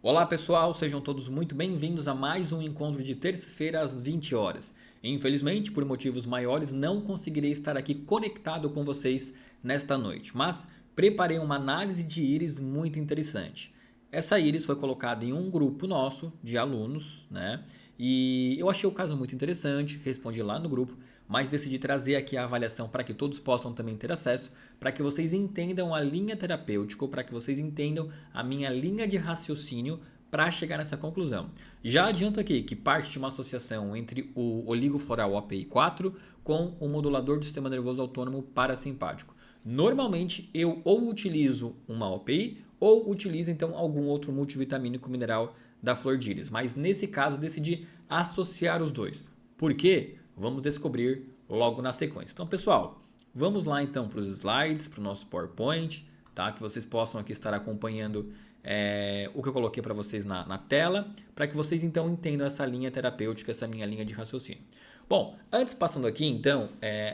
Olá pessoal, sejam todos muito bem-vindos a mais um encontro de terça-feira às 20 horas. Infelizmente, por motivos maiores, não conseguirei estar aqui conectado com vocês nesta noite, mas preparei uma análise de íris muito interessante. Essa íris foi colocada em um grupo nosso de alunos, né? E eu achei o caso muito interessante, respondi lá no grupo, mas decidi trazer aqui a avaliação para que todos possam também ter acesso, para que vocês entendam a linha terapêutica, para que vocês entendam a minha linha de raciocínio para chegar nessa conclusão. Já adianto aqui que parte de uma associação entre o oligofloral OPI4 com o modulador do sistema nervoso autônomo parasimpático. Normalmente eu ou utilizo uma OPI ou utilizo então algum outro multivitamínico mineral da flor de íris, mas nesse caso decidi associar os dois. Por quê? Vamos descobrir logo na sequência. Então, pessoal, vamos lá então para os slides, para o nosso PowerPoint, tá? Que vocês possam aqui estar acompanhando o que eu coloquei para vocês na tela, para que vocês então entendam essa linha terapêutica, essa minha linha de raciocínio. Bom, antes passando aqui então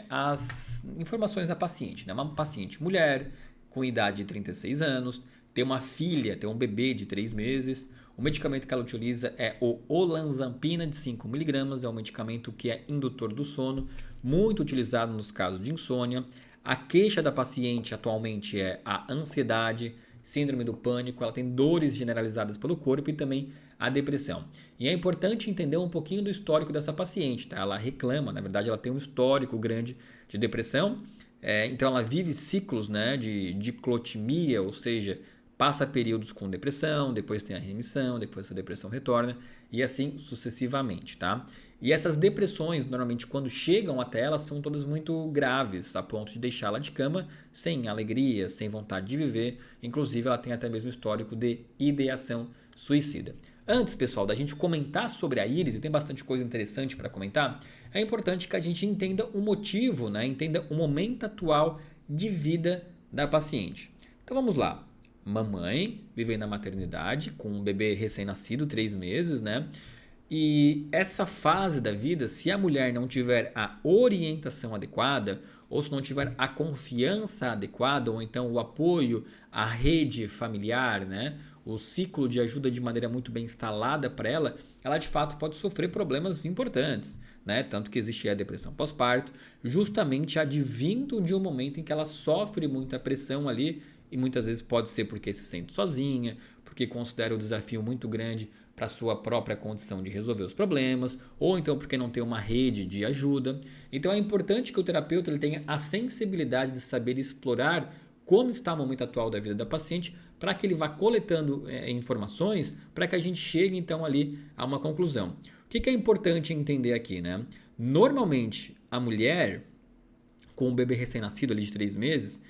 as informações da paciente, né? Uma paciente mulher com idade de 36 anos, tem uma filha, tem um bebê de 3 meses. O medicamento que ela utiliza é o olanzapina de 5 miligramas, é um medicamento que é indutor do sono, muito utilizado nos casos de insônia. A queixa da paciente atualmente é a ansiedade, síndrome do pânico, ela tem dores generalizadas pelo corpo e também a depressão. E é importante entender um pouquinho do histórico dessa paciente, tá? Ela reclama, na verdade ela tem um histórico grande de depressão, então ela vive ciclos, né, de diclotimia, ou seja, passa períodos com depressão, depois tem a remissão, depois essa depressão retorna e assim sucessivamente, tá? E essas depressões, normalmente quando chegam até ela, são todas muito graves, a ponto de deixá-la de cama sem alegria, sem vontade de viver. Inclusive, ela tem até mesmo histórico de ideação suicida. Antes, pessoal, da gente comentar sobre a íris, e tem bastante coisa interessante para comentar, é importante que a gente entenda o motivo, né? Entenda o momento atual de vida da paciente. Então vamos lá. Mamãe vivendo na maternidade com um bebê recém-nascido, 3 meses, né? E essa fase da vida, se a mulher não tiver a orientação adequada, ou se não tiver a confiança adequada, ou então o apoio à rede familiar, né? O ciclo de ajuda de maneira muito bem instalada para ela, ela de fato pode sofrer problemas importantes, né? Tanto que existe a depressão pós-parto, justamente advindo de um momento em que ela sofre muita pressão ali, e muitas vezes pode ser porque se sente sozinha, porque considera o desafio muito grande para sua própria condição de resolver os problemas, ou então porque não tem uma rede de ajuda. Então é importante que o terapeuta ele tenha a sensibilidade de saber explorar como está o momento atual da vida da paciente, para que ele vá coletando informações, para que a gente chegue então ali a uma conclusão. O que é importante entender aqui, né? Normalmente a mulher com um bebê recém-nascido ali de 3 meses,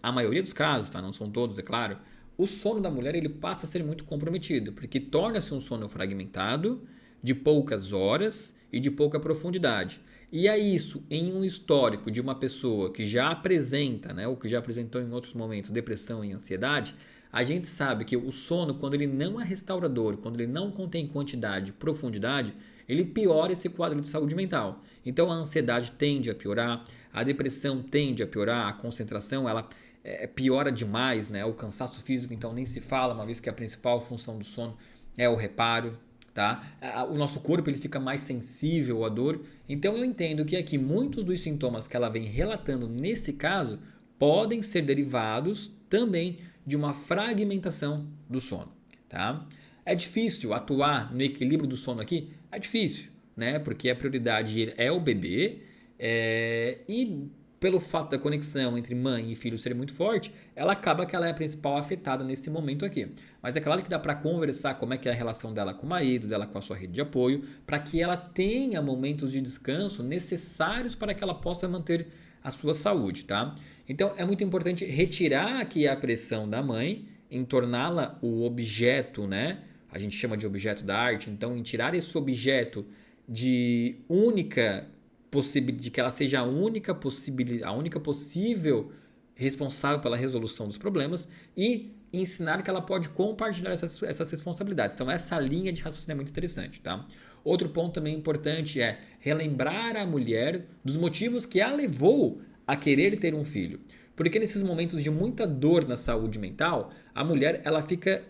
a maioria dos casos, tá? Não são todos, é claro, o sono da mulher ele passa a ser muito comprometido, porque torna-se um sono fragmentado, de poucas horas e de pouca profundidade. E é isso em um histórico de uma pessoa que já apresenta, né, ou que já apresentou em outros momentos depressão e ansiedade, a gente sabe que o sono, quando ele não é restaurador, quando ele não contém quantidade e profundidade, ele piora esse quadro de saúde mental. Então a ansiedade tende a piorar, a depressão tende a piorar, a concentração ela piora demais, né? O cansaço físico então nem se fala, uma vez que a principal função do sono é o reparo, tá? O nosso corpo ele fica mais sensível à dor. Então eu entendo que aqui muitos dos sintomas que ela vem relatando nesse caso podem ser derivados também de uma fragmentação do sono, tá? É difícil atuar no equilíbrio do sono aqui? É difícil, né? Porque a prioridade é o bebê e pelo fato da conexão entre mãe e filho ser muito forte, ela acaba que ela é a principal afetada nesse momento aqui. Mas é claro que dá para conversar como é que é a relação dela com o marido, dela com a sua rede de apoio, para que ela tenha momentos de descanso necessários para que ela possa manter a sua saúde, tá? Então é muito importante retirar aqui a pressão da mãe, em torná-la o objeto, né? A gente chama de objeto da arte, então em tirar esse objeto de única de que ela seja a única possível responsável pela resolução dos problemas e ensinar que ela pode compartilhar essas responsabilidades. Então essa linha de raciocínio é muito interessante, tá? Outro ponto também importante é relembrar a mulher dos motivos que a levou a querer ter um filho. Porque nesses momentos de muita dor na saúde mental, a mulher ela fica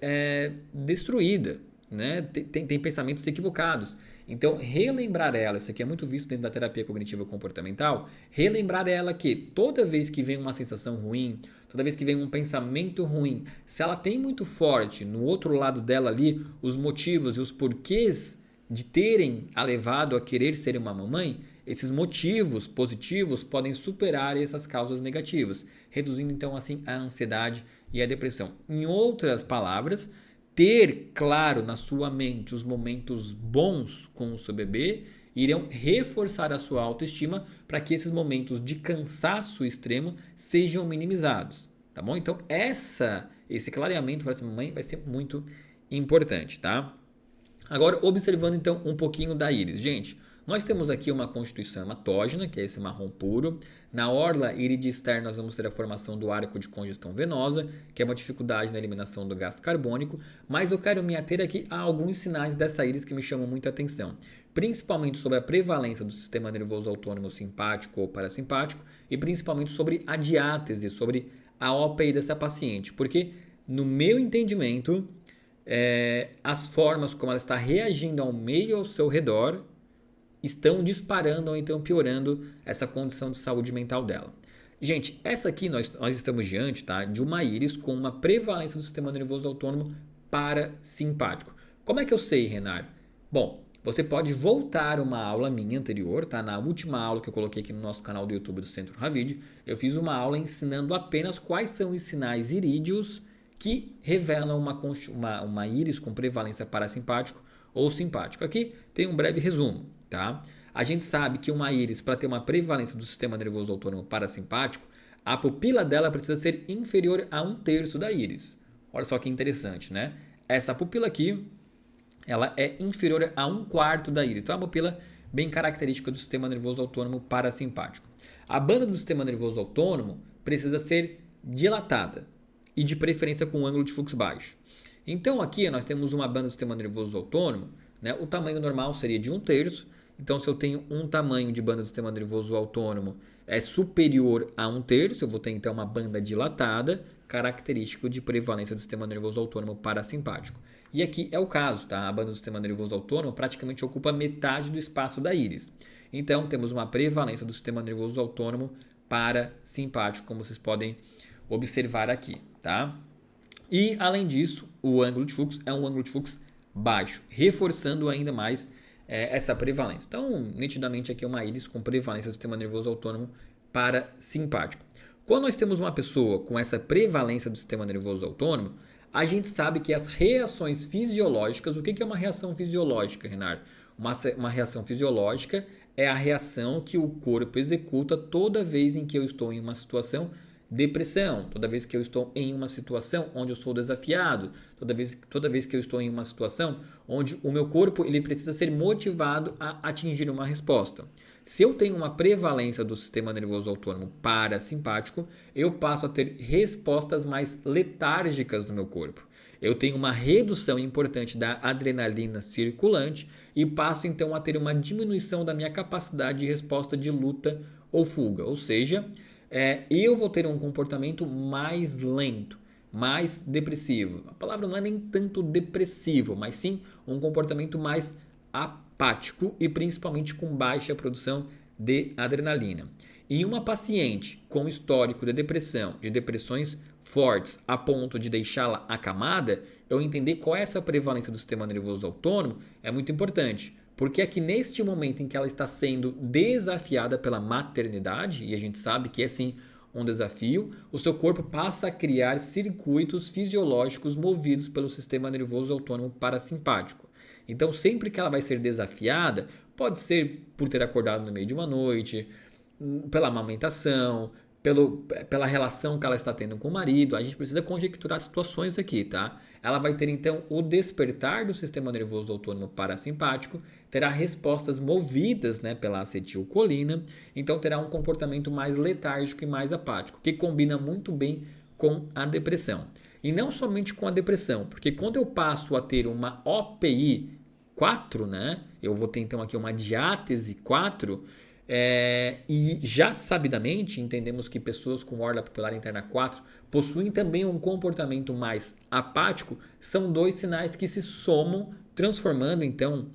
destruída, né? Tem pensamentos equivocados. Então, relembrar ela, isso aqui é muito visto dentro da terapia cognitiva comportamental, relembrar ela que toda vez que vem uma sensação ruim, toda vez que vem um pensamento ruim, se ela tem muito forte no outro lado dela ali os motivos e os porquês de terem a levado a querer ser uma mamãe, esses motivos positivos podem superar essas causas negativas, reduzindo então assim a ansiedade e a depressão. Em outras palavras, ter claro na sua mente os momentos bons com o seu bebê irão reforçar a sua autoestima para que esses momentos de cansaço extremo sejam minimizados, tá bom? Então esse clareamento para essa mamãe vai ser muito importante, tá? Agora, observando então um pouquinho da íris. Gente, nós temos aqui uma constituição hematógena, que é esse marrom puro. Na orla íris externa, nós vamos ter a formação do arco de congestão venosa, que é uma dificuldade na eliminação do gás carbônico. Mas eu quero me ater aqui a alguns sinais dessa íris que me chamam muita atenção. Principalmente sobre a prevalência do sistema nervoso autônomo simpático ou parasimpático e principalmente sobre a diátese, sobre a OPI dessa paciente. Porque, no meu entendimento, as formas como ela está reagindo ao meio ao seu redor estão disparando ou então piorando essa condição de saúde mental dela. Gente, essa aqui nós estamos diante, tá, de uma íris com uma prevalência do sistema nervoso autônomo parasimpático. Como é que eu sei, Renar? Bom, você pode voltar uma aula minha anterior, tá? Na última aula que eu coloquei aqui no nosso canal do YouTube do Centro Ravid, eu fiz uma aula ensinando apenas quais são os sinais irídeos que revelam uma íris com prevalência parasimpático ou simpático. Aqui tem um breve resumo, tá? A gente sabe que uma íris, para ter uma prevalência do sistema nervoso autônomo parasimpático, a pupila dela precisa ser inferior a 1/3 da íris. Olha só que interessante, né? Essa pupila aqui, ela é inferior a 1/4 da íris. Então, é uma pupila bem característica do sistema nervoso autônomo parasimpático. A banda do sistema nervoso autônomo precisa ser dilatada e de preferência com um ângulo de fluxo baixo. Então aqui nós temos uma banda do sistema nervoso autônomo, né? O tamanho normal seria de 1/3. Então se eu tenho um tamanho de banda do sistema nervoso autônomo superior a 1/3, eu vou ter então uma banda dilatada, característico de prevalência do sistema nervoso autônomo parasimpático. E aqui é o caso, tá? A banda do sistema nervoso autônomo praticamente ocupa metade do espaço da íris. Então temos uma prevalência do sistema nervoso autônomo parasimpático, como vocês podem observar aqui, tá? E além disso, o ângulo de fluxo é um ângulo de fluxo baixo, reforçando ainda mais essa prevalência. Então, nitidamente aqui é uma íris com prevalência do sistema nervoso autônomo parasimpático. Quando nós temos uma pessoa com essa prevalência do sistema nervoso autônomo, a gente sabe que as reações fisiológicas, o que é uma reação fisiológica, Renato? Uma reação fisiológica é a reação que o corpo executa toda vez em que eu estou em uma situação depressão, toda vez que eu estou em uma situação onde eu sou desafiado, toda vez que eu estou em uma situação onde o meu corpo ele precisa ser motivado a atingir uma resposta. Se eu tenho uma prevalência do sistema nervoso autônomo parasimpático, eu passo a ter respostas mais letárgicas no meu corpo. Eu tenho uma redução importante da adrenalina circulante e passo então a ter uma diminuição da minha capacidade de resposta de luta ou fuga, ou seja, eu vou ter um comportamento mais lento, mais depressivo. A palavra não é nem tanto depressivo, mas sim um comportamento mais apático e principalmente com baixa produção de adrenalina. Em uma paciente com histórico de depressão, de depressões fortes a ponto de deixá-la acamada, eu entender qual é essa prevalência do sistema nervoso autônomo é muito importante. Porque é que neste momento em que ela está sendo desafiada pela maternidade, e a gente sabe que é sim um desafio, o seu corpo passa a criar circuitos fisiológicos movidos pelo sistema nervoso autônomo parasimpático. Então, sempre que ela vai ser desafiada, pode ser por ter acordado no meio de uma noite, pela amamentação, pela relação que ela está tendo com o marido, a gente precisa conjecturar situações aqui, tá? Ela vai ter então o despertar do sistema nervoso autônomo parasimpático, terá respostas movidas, né, pela acetilcolina, então terá um comportamento mais letárgico e mais apático, que combina muito bem com a depressão. E não somente com a depressão, porque quando eu passo a ter uma OPI 4, né, eu vou ter então aqui uma diátese 4, E já sabidamente entendemos que pessoas com orla pupilar interna 4 possuem também um comportamento mais apático. São dois sinais que se somam, transformando então,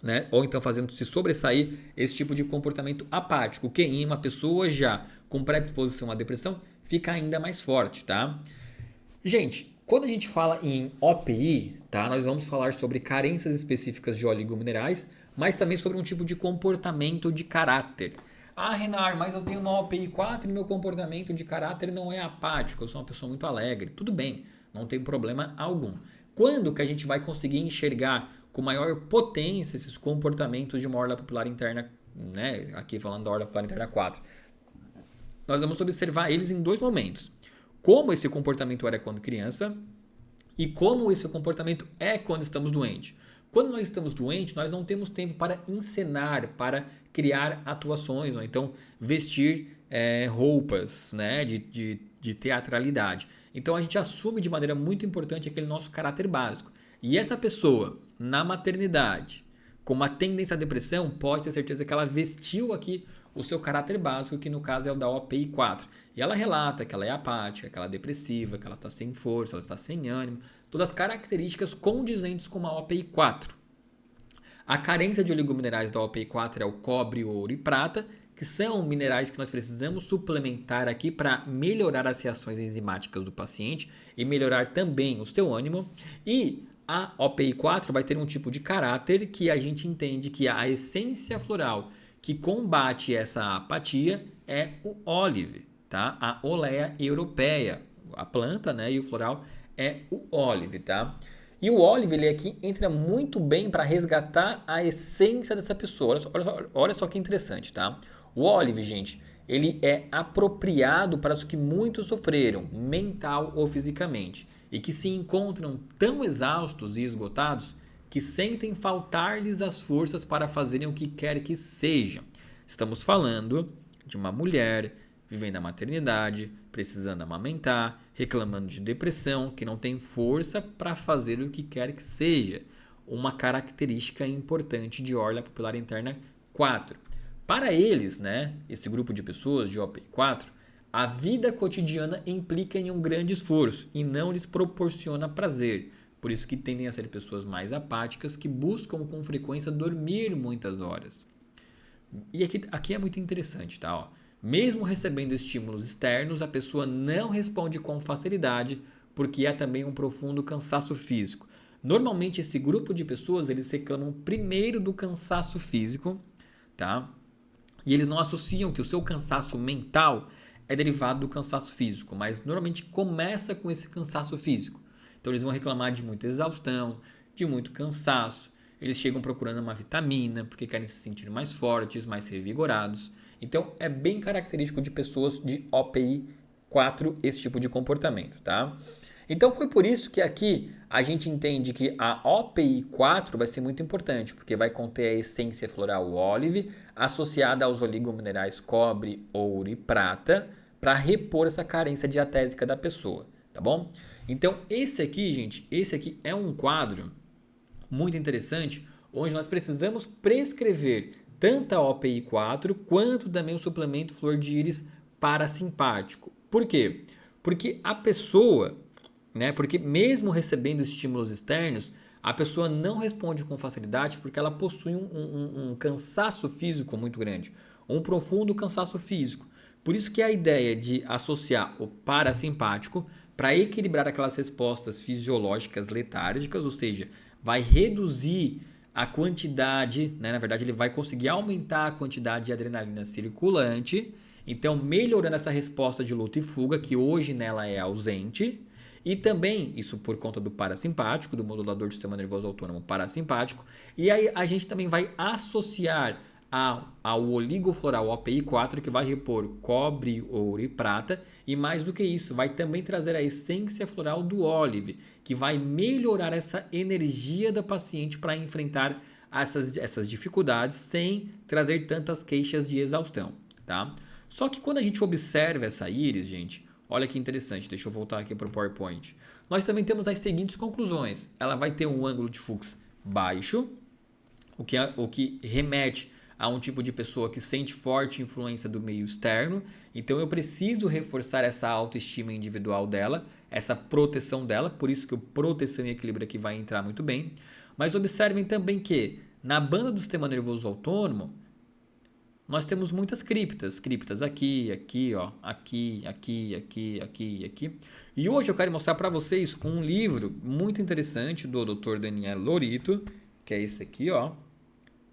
né, ou então fazendo se sobressair esse tipo de comportamento apático, que em uma pessoa já com predisposição à depressão fica ainda mais forte, tá? Gente, quando a gente fala em OPI, tá, nós vamos falar sobre carências específicas de oligominerais, mas também sobre um tipo de comportamento de caráter. Ah, Renar, mas eu tenho uma OPI 4 e meu comportamento de caráter não é apático, eu sou uma pessoa muito alegre. Tudo bem, não tem problema algum. Quando que a gente vai conseguir enxergar com maior potência esses comportamentos de uma orla pupilar interna, né? Aqui falando da orla pupilar interna 4. Nós vamos observar eles em dois momentos. Como esse comportamento era quando criança e como esse comportamento é quando estamos doentes. Quando nós estamos doentes, nós não temos tempo para encenar, para criar atuações, ou então vestir roupas, né, de teatralidade. Então a gente assume de maneira muito importante aquele nosso caráter básico. E essa pessoa, na maternidade, com uma tendência à depressão, pode ter certeza que ela vestiu aqui o seu caráter básico, que no caso é o da OPI 4. E ela relata que ela é apática, que ela é depressiva, que ela está sem força, ela está sem ânimo, todas as características condizentes com uma OPI 4. A carência de oligominerais da OPI 4 é o cobre, ouro e prata, que são minerais que nós precisamos suplementar aqui para melhorar as reações enzimáticas do paciente e melhorar também o seu ânimo. E a OPI 4 vai ter um tipo de caráter que a gente entende que a essência floral que combate essa apatia é o olive, tá? A Olea europeia, a planta, né, e o floral é o olive, tá? E o olive, ele aqui entra muito bem para resgatar a essência dessa pessoa. Olha só que interessante, tá? O olive, gente, ele é apropriado para os que muito sofreram, mental ou fisicamente, e que se encontram tão exaustos e esgotados que sentem faltar-lhes as forças para fazerem o que quer que seja. Estamos falando de uma mulher vivendo a maternidade, precisando amamentar, reclamando de depressão, que não tem força para fazer o que quer que seja. Uma característica importante de orla pupilar interna 4. Para eles, né, esse grupo de pessoas de OPI 4, a vida cotidiana implica em um grande esforço e não lhes proporciona prazer. Por isso que tendem a ser pessoas mais apáticas que buscam com frequência dormir muitas horas. E aqui é muito interessante, tá? Ó, mesmo recebendo estímulos externos, a pessoa não responde com facilidade porque há também um profundo cansaço físico. Normalmente esse grupo de pessoas, eles reclamam primeiro do cansaço físico, tá? E eles não associam que o seu cansaço mental é derivado do cansaço físico, mas normalmente começa com esse cansaço físico. Então eles vão reclamar de muita exaustão, de muito cansaço. Eles chegam procurando uma vitamina porque querem se sentir mais fortes, mais revigorados. Então é bem característico de pessoas de OPI 4 esse tipo de comportamento, tá? Então foi por isso que aqui a gente entende que a OPI 4 vai ser muito importante, porque vai conter a essência floral olive associada aos oligominerais cobre, ouro e prata para repor essa carência diatésica da pessoa, tá bom? Então esse aqui, gente, esse aqui é um quadro muito interessante, onde nós precisamos prescrever tanto a OPI 4 quanto também o suplemento flor de íris parasimpático. Por quê? Porque a pessoa, né, porque mesmo recebendo estímulos externos, a pessoa não responde com facilidade porque ela possui um cansaço físico muito grande, um profundo cansaço físico. Por isso que a ideia de associar o parasimpático para equilibrar aquelas respostas fisiológicas letárgicas, ou seja, vai reduzir a quantidade, né? Na verdade, ele vai conseguir aumentar a quantidade de adrenalina circulante, então melhorando essa resposta de luta e fuga, que hoje nela é ausente, e também, isso por conta do parasimpático, do modulador do sistema nervoso autônomo parasimpático, e aí a gente também vai associar ao oligofloral OPI 4, que vai repor cobre, ouro e prata, e mais do que isso, vai também trazer a essência floral do olive, que vai melhorar essa energia da paciente para enfrentar essas dificuldades sem trazer tantas queixas de exaustão, tá? Só que quando a gente observa essa íris, gente, olha que interessante, deixa eu voltar aqui para o PowerPoint. Nós também temos as seguintes conclusões. Ela vai ter um ângulo de Fuchs baixo, o que remete a um tipo de pessoa que sente forte influência do meio externo. Então eu preciso reforçar essa autoestima individual dela, essa proteção dela, por isso que o proteção e equilíbrio aqui vai entrar muito bem. Mas observem também que na banda do sistema nervoso autônomo, nós temos muitas criptas aqui, aqui, ó, aqui, aqui, aqui, aqui, aqui. E hoje eu quero mostrar para vocês um livro muito interessante do Dr. Daniel Lorito, que é esse aqui, ó,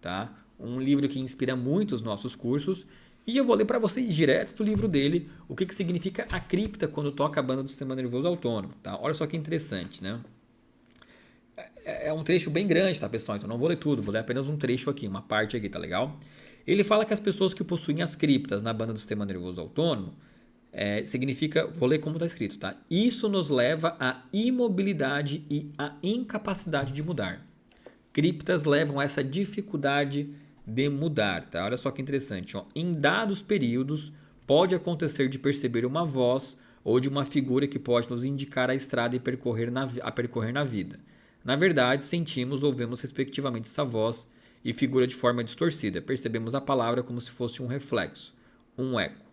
tá? Um livro que inspira muito os nossos cursos. E eu vou ler para vocês direto do livro dele o que significa a cripta quando toca a banda do sistema nervoso autônomo, tá? Olha só que interessante, né? É um trecho bem grande, tá, pessoal? Então não vou ler tudo, vou ler apenas um trecho aqui, uma parte aqui, tá legal? Ele fala que as pessoas que possuem as criptas na banda do sistema nervoso autônomo, significa, vou ler como está escrito, tá? Isso nos leva à imobilidade e à incapacidade de mudar. Criptas levam a essa dificuldade de mudar, tá? Olha só que interessante, ó. Em dados períodos, pode acontecer de perceber uma voz ou de uma figura que pode nos indicar a estrada a percorrer na vida. Na verdade, sentimos ou vemos respectivamente essa voz e figura de forma distorcida. Percebemos a palavra como se fosse um reflexo, um eco.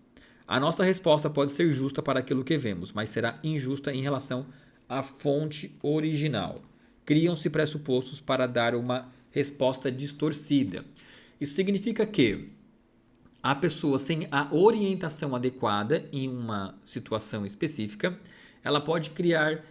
A nossa resposta pode ser justa para aquilo que vemos, mas será injusta em relação à fonte original. Criam-se pressupostos para dar uma resposta distorcida. Isso significa que a pessoa sem a orientação adequada em uma situação específica, ela pode criar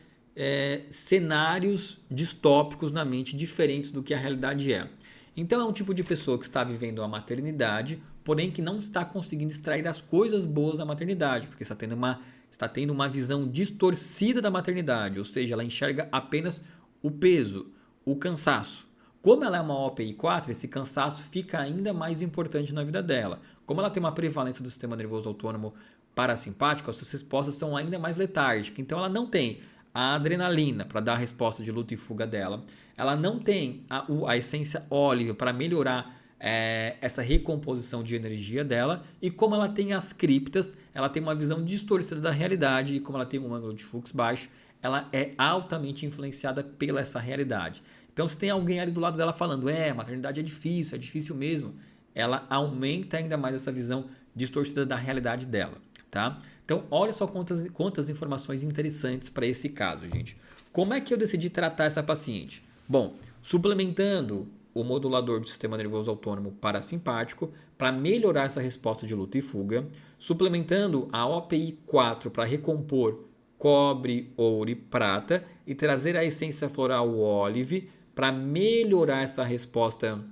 cenários distópicos na mente diferentes do que a realidade é. Então é um tipo de pessoa que está vivendo a maternidade, porém que não está conseguindo extrair as coisas boas da maternidade, porque está tendo uma visão distorcida da maternidade, ou seja, ela enxerga apenas o peso, o cansaço. Como ela é uma OPI 4, esse cansaço fica ainda mais importante na vida dela. Como ela tem uma prevalência do sistema nervoso autônomo parasimpático, essas respostas são ainda mais letárgicas. Então ela não tem a adrenalina para dar a resposta de luta e fuga dela. Ela não tem a essência óleo para melhorar essa recomposição de energia dela. E como ela tem as criptas, ela tem uma visão distorcida da realidade. E como ela tem um ângulo de fluxo baixo, ela é altamente influenciada pela essa realidade. Então, se tem alguém ali do lado dela falando, a maternidade é difícil mesmo, ela aumenta ainda mais essa visão distorcida da realidade dela, tá? Então, olha só quantas informações interessantes para esse caso, gente. Como é que eu decidi tratar essa paciente? Bom, suplementando o modulador do sistema nervoso autônomo parasimpático para melhorar essa resposta de luta e fuga, suplementando a OPI 4 para recompor cobre, ouro e prata e trazer a essência floral olive para melhorar essa resposta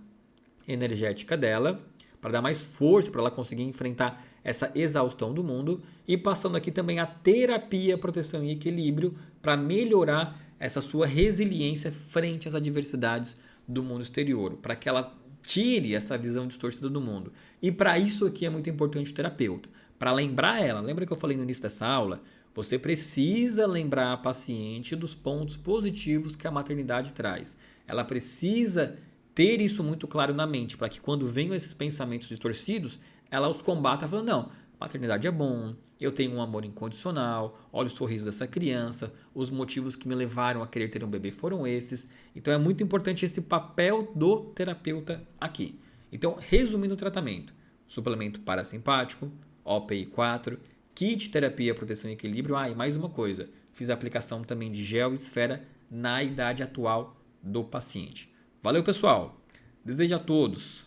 energética dela, para dar mais força para ela conseguir enfrentar essa exaustão do mundo, e passando aqui também a terapia, proteção e equilíbrio para melhorar essa sua resiliência frente às adversidades do mundo exterior, para que ela tire essa visão distorcida do mundo. E para isso aqui é muito importante o terapeuta, para lembrar ela, lembra que eu falei no início dessa aula? Você precisa lembrar a paciente dos pontos positivos que a maternidade traz. Ela precisa ter isso muito claro na mente, para que quando venham esses pensamentos distorcidos, ela os combata falando, não, maternidade é bom, eu tenho um amor incondicional, olha o sorriso dessa criança, os motivos que me levaram a querer ter um bebê foram esses. Então é muito importante esse papel do terapeuta aqui. Então, resumindo o tratamento, suplemento parasimpático, OPI 4, kit terapia, proteção e equilíbrio. E mais uma coisa, fiz a aplicação também de gel e esfera na idade atual do paciente. Valeu, pessoal! Desejo a todos,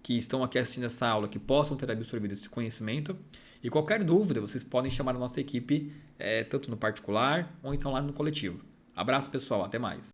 que estão aqui assistindo essa aula que possam ter absorvido esse conhecimento. E qualquer dúvida, vocês podem chamar a nossa equipe, tanto no particular ou então lá no coletivo. Abraço, pessoal. Até mais.